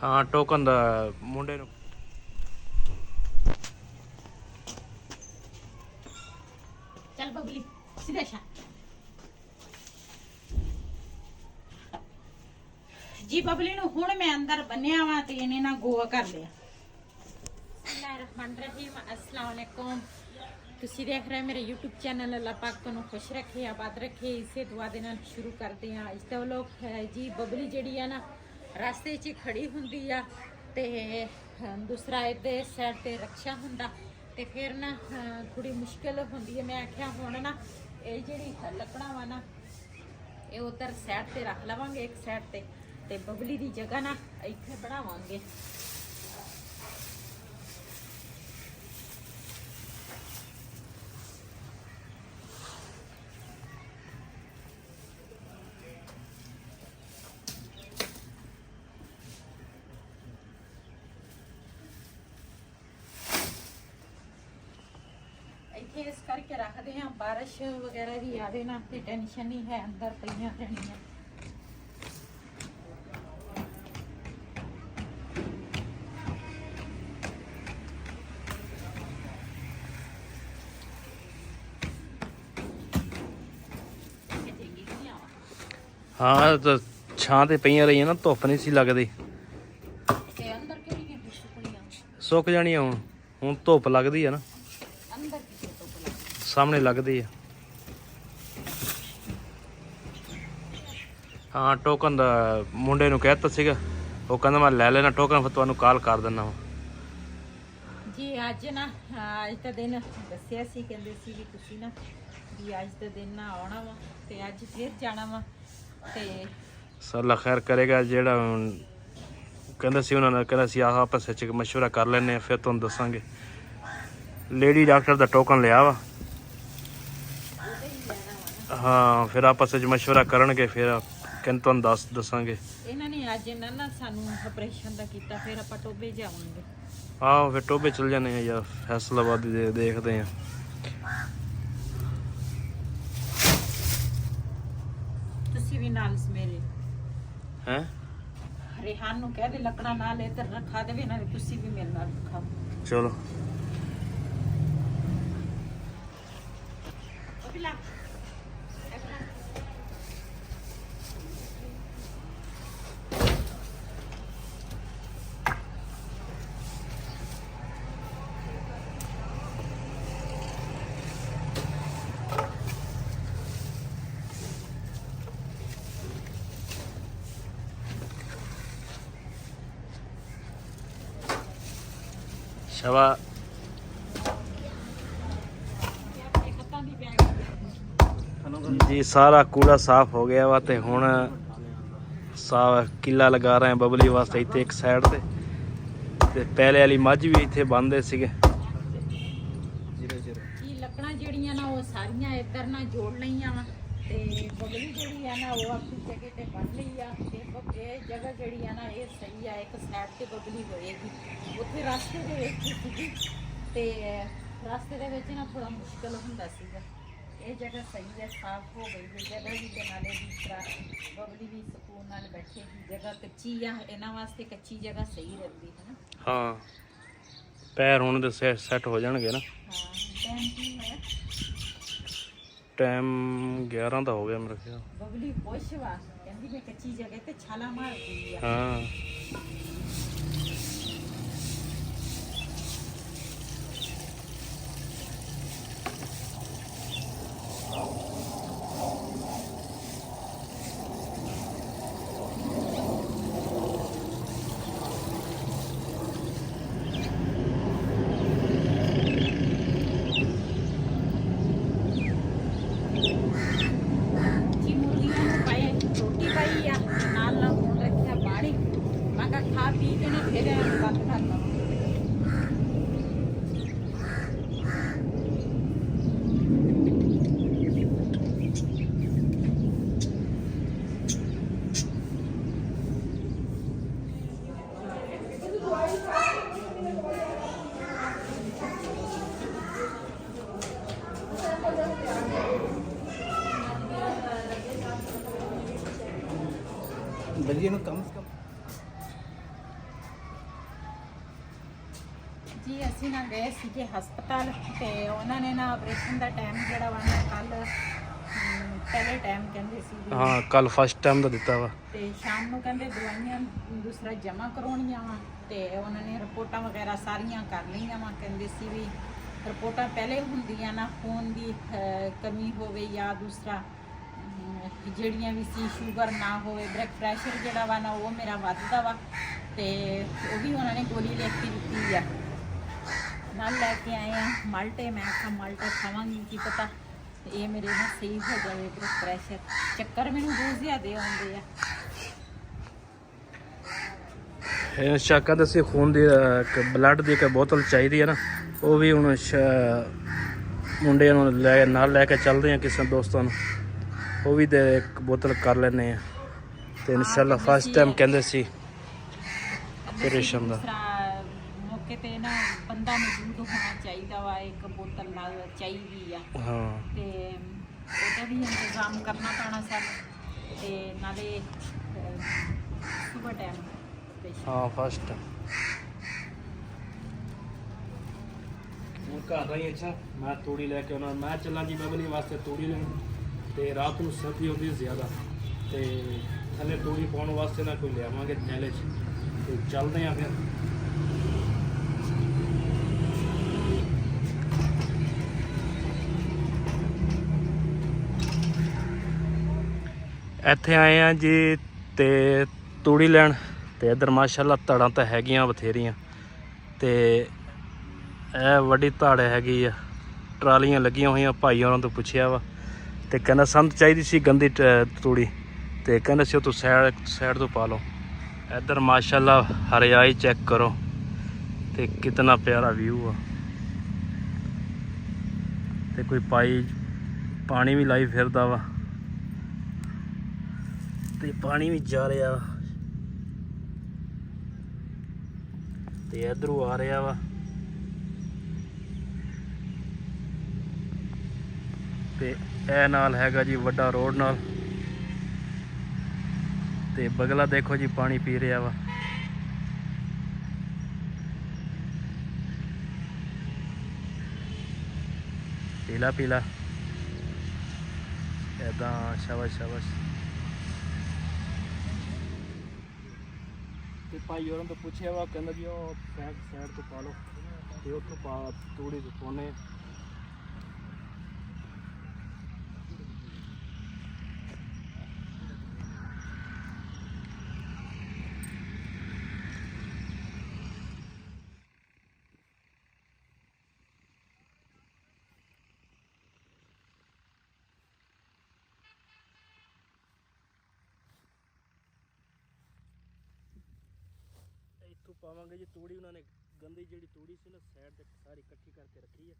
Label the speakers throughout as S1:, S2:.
S1: ਹਾਂ ਟੋਕਨ ਦਾ ਮੁੰਡੇ ਨੂੰ
S2: ਚੱਲ ਬਬਲੀ ਸਿੱਧਾ ਸ਼ਾ ਜੀ। ਬਬਲੀ ਨੂੰ ਹੁਣ ਮੈਂ ਅੰਦਰ ਬੰਨਿਆ ਵਾ ਤੇ ਇਹਨੇ ਨਾ ਗੋਆ ਕਰ ਲਿਆ। ਬਿਸਮਿਲ੍ਲਾਹਿਰਰਹਿਮਾਨਿਰਰਹੀਮ। अस्सलाम वालेकुम। ਤੁਸੀਂ ਦੇਖ ਰਹੇ ਮੇਰੇ YouTube ਚੈਨਲ। ਅੱਲਾਹ ਪਾਕ ਤੁਹਾਨੂੰ ਖੁਸ਼ ਰੱਖੇ, ਆਬਾਦ ਰੱਖੇ। ਇਸੇ ਦੁਆ ਦੇ ਨਾਲ ਸ਼ੁਰੂ ਕਰਦੇ ਹਾਂ। ਇਸ ਤੋਂ ਲੋਕ ਜੀ ਬਬਲੀ ਜਿਹੜੀ ਆ ਨਾ ਰਸਤੇ 'ਚ ਖੜੀ ਹੁੰਦੀ ਆ ਤੇ ਦੂਸਰਾ ਇਹਦੇ ਸਾਈਡ ਤੇ ਰਕਸ਼ਾ ਹੁੰਦਾ ਤੇ ਫਿਰ ਨਾ ਥੋੜੀ ਮੁਸ਼ਕਿਲ ਹੁੰਦੀ ਹੈ। ਮੈਂ ਆਖਿਆ ਹੁਣ ਨਾ ਇਹ ਜਿਹੜੀ ਲੱਕੜਾਂ ਵਾ ਨਾ ਇਹ ਉਧਰ ਸਾਈਡ ਤੇ ਰੱਖ ਲਵਾਂਗੇ ਇੱਕ ਸਾਈਡ ਤੇ ਬਬਲੀ ਦੀ ਜਗ੍ਹਾ ਨਾ ਇੱਥੇ ਬਣਾਵਾਂਗੇ। ਇੱਥੇ ਇਸ ਕਰਕੇ ਰੱਖਦੇ ਹਾਂ ਬਾਰਿਸ਼ ਵਗੈਰਾ ਵੀ ਆਵੇ ਨਾ ਤੇ ਟੈਨਸ਼ਨ ਨਹੀਂ ਹੈ, ਅੰਦਰ ਪਈਆਂ ਰਹਿਣੀਆਂ।
S1: ਹਾਂ ਤਾਂ ਛਾਂ ਤੇ ਪਈਆਂ ਰਹੀਆਂ ਨਾ, ਧੁੱਪ ਨਹੀਂ ਸੀ ਲੱਗਦੀ।
S2: ਤੇ ਅੰਦਰ ਕਿਹੜੀਆਂ ਸੁੱਕਣੀਆਂ
S1: ਸੁੱਕ ਜਾਣੀਆਂ ਹੁਣ ਧੁੱਪ ਲੱਗਦੀ ਆ ਨਾ,
S2: ਅੰਦਰ ਕਿਤੇ ਧੁੱਪ ਲੱਗਦੀ
S1: ਸਾਹਮਣੇ ਲੱਗਦੀ ਆ। ਹਾਂ ਟੋਕਨ ਦਾ ਮੁੰਡੇ ਨੂੰ ਕਹਿ ਦਿੱਤਾ ਸੀਗਾ, ਉਹ ਕਹਿੰਦਾ ਮੈਂ ਲੈ ਲੈਣਾ ਟੋਕਨ, ਫਿਰ ਤੁਹਾਨੂੰ ਕਾਲ ਕਰ ਦਿੰਦਾ ਵਾ
S2: ਜੀ। ਅੱਜ ਨਾ ਅੱਜ ਦਾ ਦਿਨ ਦੱਸਿਆ ਸੀ, ਕਹਿੰਦੇ ਸੀ ਵੀ ਤੁਸੀਂ ਨਾ ਵੀ ਅੱਜ ਦਾ ਦਿਨ ਨਾ ਆਉਣਾ ਵਾ ਤੇ ਅੱਜ ਫਿਰ ਜਾਣਾ ਵਾ ਤੇ
S1: ਅੱਲਾ ਖੈਰ ਕਰੇਗਾ। ਜਿਹੜਾ ਕਹਿੰਦਾ ਸੀ ਉਹਨਾਂ ਨੇ ਕਹਿੰਦਾ ਸੀ ਆਪਸ ਵਿੱਚ ਮਸ਼ਵਰਾ ਕਰ ਲੈਂਦੇ ਆ, ਫਿਰ ਤੁਹਾਨੂੰ ਦੱਸਾਂਗੇ। ਲੇਡੀ ਡਾਕਟਰ ਦਾ ਟੋਕਨ ਲਿਆ ਵਾ, ਹਾਂ ਫਿਰ ਆਪਸ ਵਿੱਚ ਮਸ਼ਵਰਾ ਕਰਨਗੇ, ਫਿਰ ਕਹਿੰਦੇ ਤੁਹਾਨੂੰ ਦੱਸਾਂਗੇ।
S2: ਇਹਨਾਂ ਨੇ ਅੱਜ ਨਾ ਸਾਨੂੰ ਆਪਰੇਸ਼ਨ ਦਾ ਕੀਤਾ, ਫਿਰ ਆਪਾਂ ਟੋਬੇ ਜਾਵਾਂਗੇ।
S1: ਆਹੋ ਫਿਰ ਟੋਬੇ ਚਲ ਜਾਂਦੇ ਆ ਯਾਰ, ਫੈਸਲਾਬਾਦ ਦੇਖਦੇ ਆ।
S2: ਤੁਸੀਂ ਵੀ ਨਾਲ ਮੇਰੇ
S1: ਹੈ
S2: रेहान ਨੂੰ ਕਹਿ ਦੇ ਲੱਕੜਾਂ ਨਾਲ ਇੱਧਰ ਰੱਖਾ ਦੇਵੇ ਨਾ, ਤੁਸੀਂ ਵੀ ਮੇਰੇ ਨਾਲ ਰੱਖਾਓ।
S1: ਚਲੋ ਸ਼ਵਾ ਜੀ। ਸਾਰਾ ਕੂੜਾ ਸਾਫ਼ ਹੋ ਗਿਆ ਵਾ ਤੇ ਹੁਣ ਸਾਫ ਕਿੱਲਾ ਲਗਾ ਰਹੇ ਆ ਬਬਲੀ ਵਾਸਤੇ ਇੱਥੇ ਇੱਕ ਸਾਈਡ ਤੇ ਪਹਿਲੇ ਵਾਲੀ ਮੱਝ ਵੀ ਇੱਥੇ ਬੰਨਦੇ ਸੀਗੇ।
S2: ਇਹ ਲੱਕੜਾਂ ਜਿਹੜੀਆਂ ਨਾ ਉਹ ਸਾਰੀਆਂ ਇੱਧਰ ਨਾ ਜੋੜ ਲਈਆਂ ਵਾ ਤੇ ਬਬਲੀ ਜਿਹੜੀ ਆ ਨਾ ਉਹ ਆਪਣੀ ਜਗ੍ਹਾ ਤੇ ਬੰਨ ਲਈ ਆ ਤੇ ਇਹ ਜਗ੍ਹਾ ਜਿਹੜੀ ਆ ਨਾ ਇਹ ਸਹੀ ਆ, ਇੱਕ ਸਾਈਡ ਤੇ ਬਬਲੀ ਹੋਏਗੀ। ਉੱਥੇ ਰਸਤੇ ਦੇ ਵਿੱਚ ਸੀਗੀ ਤੇ ਰਸਤੇ ਦੇ ਵਿੱਚ ਨਾ ਥੋੜਾ ਮੁਸ਼ਕਲ ਹੁੰਦਾ ਸੀਗਾ। ਇਹ ਜਗ੍ਹਾ ਸਹੀ ਹੈ, ਸਾਫ਼ ਹੋ ਗਈ ਹੈ ਜਗ੍ਹਾ ਵੀ ਤੇ ਨਾਲੇ ਦੂਸਰਾ ਬਬਲੀ ਵੀ ਸਕੂਨ ਨਾਲ ਬੈਠੇਗੀ। ਜਗ੍ਹਾ ਕੱਚੀ ਆ, ਇਹਨਾਂ ਵਾਸਤੇ ਕੱਚੀ ਜਗ੍ਹਾ ਸਹੀ ਰਹਿੰਦੀ ਹੈ ਨਾ। ਹਾਂ
S1: ਪੈਰ ਹੁਣ ਦੇ ਸੈੱਟ ਹੋ ਜਾਣਗੇ ਨਾ।
S2: ਹਾਂ ਟਾਈਮ ਕੀ ਹੈ?
S1: ਟਾਈਮ 11 ਦਾ ਹੋ ਗਿਆ ਮੇਰੇ ਖਿਆਲ।
S2: ਬਬਲੀ ਖੁਸ਼ ਵਾ, ਕਹਿੰਦੀ ਮੈਂ ਕੱਚੀ ਜਗ੍ਹਾ ਤੇ ਛਾਲਾ ਮਾਰਦੀ ਆ।
S1: ਹਾਂ
S3: बल्कि कम से कम
S2: ਜੀ ਅਸੀਂ ਨਾ ਗਏ ਸੀਗੇ ਹਸਪਤਾਲ ਤੇ ਉਹਨਾਂ ਨੇ ਨਾ ਆਪਰੇਸ਼ਨ ਦਾ ਟਾਈਮ ਜਿਹੜਾ ਵਾ ਨਾ ਕੱਲ ਪਹਿਲੇ ਟਾਈਮ ਕਹਿੰਦੇ ਸੀ ਵੀ
S1: ਹਾਂ ਕੱਲ ਫਸਟ ਟਾਈਮ ਦਾ ਦਿੱਤਾ ਵਾ
S2: ਤੇ ਸ਼ਾਮ ਨੂੰ ਕਹਿੰਦੇ ਦਵਾਈਆਂ ਦੂਸਰਾ ਜਮ੍ਹਾਂ ਕਰਾਉਣੀਆਂ ਵਾ ਤੇ ਉਹਨਾਂ ਨੇ ਰਿਪੋਰਟਾਂ ਵਗੈਰਾ ਸਾਰੀਆਂ ਕਰ ਲਈਆਂ ਵਾ। ਕਹਿੰਦੇ ਸੀ ਵੀ ਰਿਪੋਰਟਾਂ ਪਹਿਲੇ ਹੁੰਦੀਆਂ ਨਾ ਖੂਨ ਦੀ ਕਮੀ ਹੋਵੇ ਜਾਂ ਦੂਸਰਾ ਜਿਹੜੀਆਂ ਵੀ ਸੀ ਸ਼ੂਗਰ ਨਾ ਹੋਵੇ, ਬਲੱਡ ਪ੍ਰੈਸ਼ਰ ਜਿਹੜਾ ਵਾ ਨਾ ਉਹ ਮੇਰਾ ਵੱਧਦਾ ਵਾ ਤੇ ਉਹ ਵੀ ਉਹਨਾਂ ਨੇ ਗੋਲੀ ਲਿਖ ਕੇ ਦਿੱਤੀ ਆ। ਨਾਲ ਲੈ ਕੇ ਆਏ ਆ ਮਾਲਟੇ। ਮੈਂ ਕਿਹਾ ਮਾਲਟਾ ਖਾਵਾਂਗੀ ਕੀ ਪਤਾ ਇਹ ਮੇਰੇ ਨਾਲ ਸਹੀ ਹੋ ਜਾਵੇ ਬਲੱਡ ਪ੍ਰੈਸ਼ਰ। ਚੱਕਰ ਮੈਨੂੰ ਬਹੁਤ ਜ਼ਿਆਦੇ ਆਉਂਦੇ ਆ।
S1: ਇਹ ਸ਼ੱਕਾਂ ਤੇ ਅਸੀਂ ਖੂਨ ਦੀ ਬਲੱਡ ਦੀ ਇੱਕ ਬੋਤਲ ਚਾਹੀਦੀ ਹੈ ਨਾ, ਉਹ ਵੀ ਹੁਣ ਮੁੰਡਿਆਂ ਨੂੰ ਲੈ ਕੇ ਚੱਲਦੇ ਆ ਕਿਸੇ ਦੋਸਤਾਂ ਨੂੰ, ਉਹ ਵੀ ਤੇ ਇੱਕ ਬੋਤਲ ਕਰ ਲੈਣੇ ਆ ਤੇ ਇਨਸ਼ਾਅੱਲਾ ਫਸਟ ਟਾਈਮ ਕਹਿੰਦੇ ਸੀ ਆਪਰੇਸ਼ਨ ਦਾ
S2: ਮੌਕੇ ਤੇ ਨਾ ਬੰਦਾ ਮੌਜੂਦ ਹੋਣਾ ਚਾਹੀਦਾ ਵਾ, ਇੱਕ ਬੋਤਲ ਨਾਲ ਚਾਹੀਦੀ ਆ।
S1: ਹਾਂ
S2: ਤੇ ਉਹਦਾ ਵੀ ਇੰਤਜ਼ਾਮ ਕਰਨਾ ਪੈਣਾ ਸਾਨੂੰ ਤੇ ਨਾਲੇ ਸੁਬਹ ਟਾਈਮ
S1: ਹਾਂ ਫਸਟ ਉਹ ਘਰ ਰਹੀ। ਅੱਛਾ ਮੈਂ ਤੂੜੀ ਲੈ ਕੇ ਆਉਣਾ, ਮੈਂ ਚੱਲਾਂ ਜੀ ਬਬਲੀ ਵਾਸਤੇ ਤੂੜੀ ਲੈਣ ਤੇ ਰਾਤ ਨੂੰ ਸਰਦੀ ਹੁੰਦੀ ਜ਼ਿਆਦਾ ਤੇ ਥੱਲੇ ਤੂੜੀ ਪਾਉਣ ਵਾਸਤੇ ਨਾ ਕੋਈ ਲਿਆਵਾਂਗੇ ਥੈਲੇ 'ਚ ਤੇ ਚੱਲਦੇ ਆ ਫਿਰ। ਇੱਥੇ ਆਏ ਆ ਜੀ ਤੇ ਤੂੜੀ ਲੈਣ ਤੇ ਇੱਧਰ ਮਾਸ਼ਾਅੱਲਾ ਧੜਾਂ ਤਾਂ ਹੈਗੀਆਂ ਬਥੇਰੀਆਂ ਤੇ ਇਹ ਵੱਡੀ ਧੜ ਹੈਗੀ ਆ, ਟਰਾਲੀਆਂ ਲੱਗੀਆਂ ਹੋਈਆਂ। ਭਾਈ ਉਹਨਾਂ ਤੋਂ ਪੁੱਛਿਆ ਵਾ ਤੇ ਕਹਿੰਦਾ ਸਾਨੂੰ ਚਾਹੀਦੀ ਸੀ ਗੰਦੀ ਤੂੜੀ ਤੇ ਕਹਿੰਦਾ ਸੀ ਉਹ ਤੂੰ ਸਾਈਡ ਤੋਂ ਪਾ ਲਓ। ਇੱਧਰ ਮਾਸ਼ਾਅੱਲਾ ਹਰਿਆਈ ਚੈੱਕ ਕਰੋ ਤੇ ਕਿਤਨਾ ਪਿਆਰਾ ਵਿਊ ਆ ਤੇ ਕੋਈ ਭਾਈ ਪਾਣੀ ਵੀ ਲਾਈ ਫਿਰਦਾ ਵਾ ਤੇ ਪਾਣੀ ਵੀ ਜਾ ਰਿਹਾ ਵਾ ਤੇ ਇਧਰੋਂ ਆ ਰਿਹਾ ਵਾ ਤੇ ਇਹ ਨਾਲ ਹੈਗਾ ਜੀ ਵੱਡਾ ਰੋਡ ਨਾਲ ਤੇ ਬਗਲਾ ਦੇਖੋ ਜੀ ਪਾਣੀ ਪੀ ਰਿਹਾ ਵਾ। ਪੀਲਾ ਪੀਲਾ ਇੱਦਾਂ ਸ਼ਾਬਾਸ਼ ਸ਼ਾਬਾਸ਼। ਤੇ ਭਾਈ ਹੋਰਾਂ ਤੋਂ ਪੁੱਛਿਆ ਵਾ, ਕਹਿੰਦਾ ਜੀ ਉਹ ਸਾਈਡ ਤੋਂ ਪਾ ਲਓ ਤੇ ਉੱਥੋਂ ਪਾ ਤੂੜੀ ਚ ਪਾਉਣੇ। ਇੱਥੋਂ ਪਾਵਾਂਗੇ ਜੀ ਤੂੜੀ। ਉਹਨਾਂ ਨੇ ਗੰਦੀ ਜਿਹੜੀ ਤੂੜੀ ਸੀ ਨਾ ਸਾਈਡ ਤੇ ਸਾਰੀ ਇਕੱਠੀ ਕਰਕੇ ਰੱਖੀ ਹੈ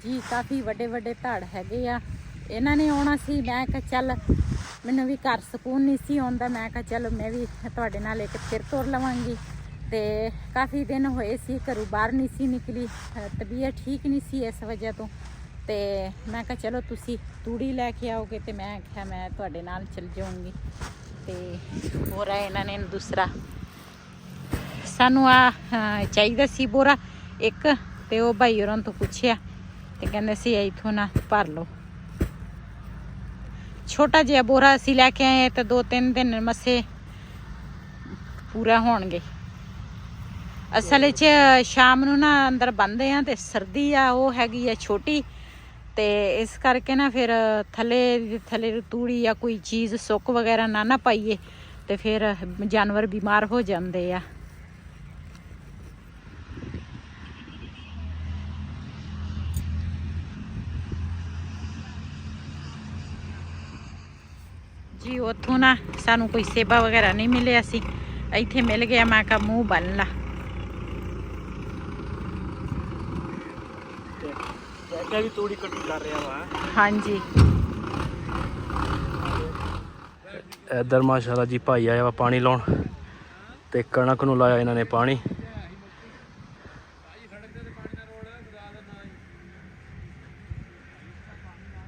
S2: ਜੀ। ਕਾਫੀ ਵੱਡੇ ਵੱਡੇ ਧੜ ਹੈਗੇ ਆ। ਇਹਨਾਂ ਨੇ ਆਉਣਾ ਸੀ, ਮੈਂ ਕਿਹਾ ਚੱਲ ਮੈਨੂੰ ਵੀ ਘਰ ਸਕੂਨ ਨਹੀਂ ਸੀ ਆਉਂਦਾ, ਮੈਂ ਕਿਹਾ ਚਲੋ ਮੈਂ ਵੀ ਤੁਹਾਡੇ ਨਾਲ ਇੱਕ ਫਿਰ ਤੁਰ ਲਵਾਂਗੀ। ਤੇ ਕਾਫੀ ਦਿਨ ਹੋਏ ਸੀ ਘਰੋਂ ਬਾਹਰ ਨਹੀਂ ਸੀ ਨਿਕਲੀ, ਤਬੀਅਤ ਠੀਕ ਨਹੀਂ ਸੀ ਇਸ ਵਜ੍ਹਾ ਤੋਂ। ਤੇ ਮੈਂ ਕਿਹਾ ਚਲੋ ਤੁਸੀਂ ਤੂੜੀ ਲੈ ਕੇ ਆਓਗੇ ਤੇ ਮੈਂ ਕਿਹਾ ਮੈਂ ਤੁਹਾਡੇ ਨਾਲ ਚੱਲ ਜਾਊਂਗੀ। ਤੇ ਹੋਰ ਇਹਨਾਂ ਨੇ ਦੂਸਰਾ ਸਾਨੂੰ ਆ ਚਾਹੀਦਾ ਸੀ ਬੋਰਾ ਇੱਕ, ਤੇ ਉਹ ਭਾਈ ਹੋਰਾਂ ਤੋਂ ਪੁੱਛਿਆ ਤੇ ਕਹਿੰਦੇ ਸੀ ਇੱਥੋਂ ਨਾ ਭਰ ਲਓ। ਛੋਟਾ ਜਿਹਾ ਬੋਰਾ ਅਸੀਂ ਲੈ ਕੇ ਆਏ ਤੇ 2-3 ਦਿਨ ਮਸੇ ਪੂਰਾ ਹੋਣਗੇ। ਅਸਲ 'ਚ ਸ਼ਾਮ ਨੂੰ ਨਾ ਅੰਦਰ ਬੰਨਦੇ ਆ ਤੇ ਸਰਦੀ ਆ ਉਹ ਹੈਗੀ ਆ ਛੋਟੀ, ਤੇ ਇਸ ਕਰਕੇ ਨਾ ਫਿਰ ਥੱਲੇ ਤੂੜੀ ਜਾਂ ਕੋਈ ਚੀਜ਼ ਸੁੱਕ ਵਗੈਰਾ ਨਾ ਪਾਈਏ ਤੇ ਫਿਰ ਜਾਨਵਰ ਬਿਮਾਰ ਹੋ ਜਾਂਦੇ ਆ। ਜੀ ਉੱਥੋਂ ਨਾ ਸਾਨੂੰ ਕੋਈ ਸੇਬਾ ਵਗੈਰਾ ਨਹੀਂ ਮਿਲਿਆ ਸੀ, ਇੱਥੇ ਮਿਲ ਗਿਆ। ਮੈਂ ਕਿਹਾ ਮੂੰਹ ਬੰਨ ਲਾ।
S1: ਵੀ ਤੂੜੀ ਇਕੱਠੀ ਕਰ ਰਿਹਾ ਵਾ।
S2: ਹਾਂਜੀ
S1: ਇੱਧਰ ਮਾਸ਼ਾਅੱਲਾ ਜੀ ਭਾਈ ਆਇਆ ਵਾ ਪਾਣੀ ਲਾਉਣ ਤੇ ਕਣਕ ਨੂੰ ਲਾਇਆ ਇਹਨਾਂ ਨੇ ਪਾਣੀ।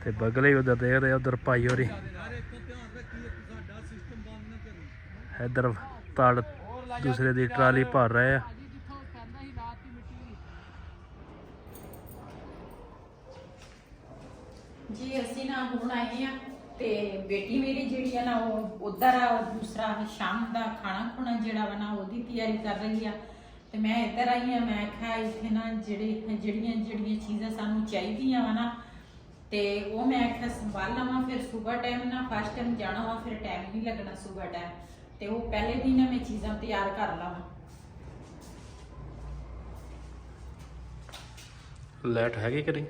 S1: ਤੇ ਬਗਲੇ ਉਧਰ ਦੇਖ ਰਹੇ, ਉਧਰ ਭਾਈ ਹੋਰੀ ਇੱਧਰ ਧੜ ਦੂਸਰੇ ਦੀ ਟਰਾਲੀ ਭਰ ਰਹੇ ਆ
S2: ਜੀ ਅਸੀਂ ਨਾ ਹੁਣ ਆਏ ਆ ਤੇ ਬੇਟੀ ਮੇਰੀ ਜਿਹੜੀ ਆ ਨਾ ਉਹ ਉਧਰ ਆ, ਉਹ ਦੂਸਰਾ ਸ਼ਾਮ ਦਾ ਖਾਣਾ ਖੁਣਾ ਜਿਹੜਾ ਵਾ ਨਾ ਉਹਦੀ ਤਿਆਰੀ ਕਰ ਰਹੀ ਆ ਤੇ ਮੈਂ ਇੱਧਰ ਆਈ ਆ। ਮੈਂ ਕਿਹਾ ਇੱਥੇ ਨਾ ਜਿਹੜੀਆਂ ਚੀਜ਼ਾਂ ਸਾਨੂੰ ਚਾਹੀਦੀਆਂ ਵਾ ਨਾ ਤੇ ਉਹ ਮੈਂ ਆਖਿਆ ਸੰਭਾਲ ਲਵਾਂ। ਫਿਰ ਸਵੇਰ ਟਾਈਮ ਨਾ ਫਸਟ ਟਾਈਮ ਜਾਣਾ ਵਾ, ਫਿਰ ਟਾਈਮ ਨਹੀਂ ਲੱਗਣਾ ਸਵੇਰ ਟਾਈਮ, ਤੇ ਉਹ ਪਹਿਲੇ ਦਿਨ ਮੈਂ ਚੀਜ਼ਾਂ ਤਿਆਰ ਕਰ ਲਵਾਂ।
S1: ਲਾਈਟ ਹੈਗੀ ਕਿ ਨਹੀਂ?